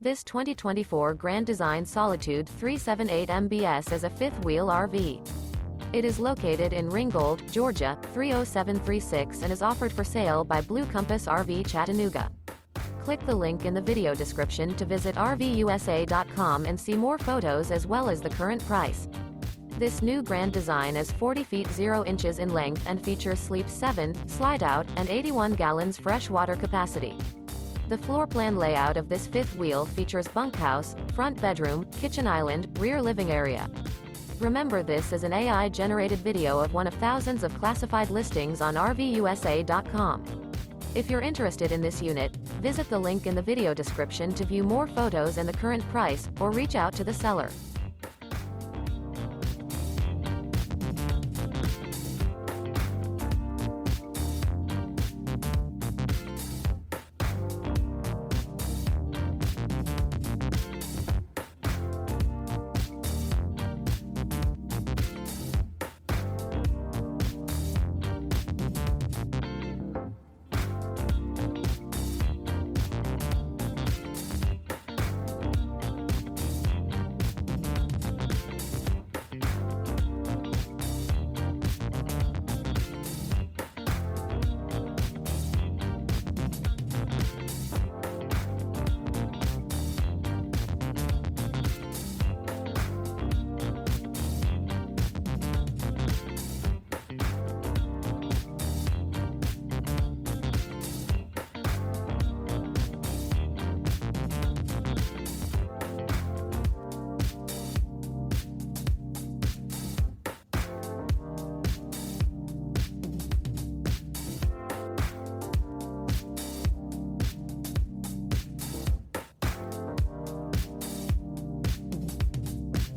This 2024 Grand Design Solitude 378 MBS is a fifth-wheel RV. It is located in Ringgold, Georgia, 30736 and is offered for sale by Blue Compass RV Chattanooga. Click the link in the video description to visit RVUSA.com and see more photos as well as the current price. This new Grand Design is 40 feet 0 inches in length and features Sleep 7, Slideout, and 81 gallons fresh water capacity. The floor plan layout of this fifth wheel features bunkhouse, front bedroom, kitchen island, rear living area. Remember, this is an AI-generated video of one of thousands of classified listings on RVUSA.com. If you're interested in this unit, visit the link in the video description to view more photos and the current price, or reach out to the seller.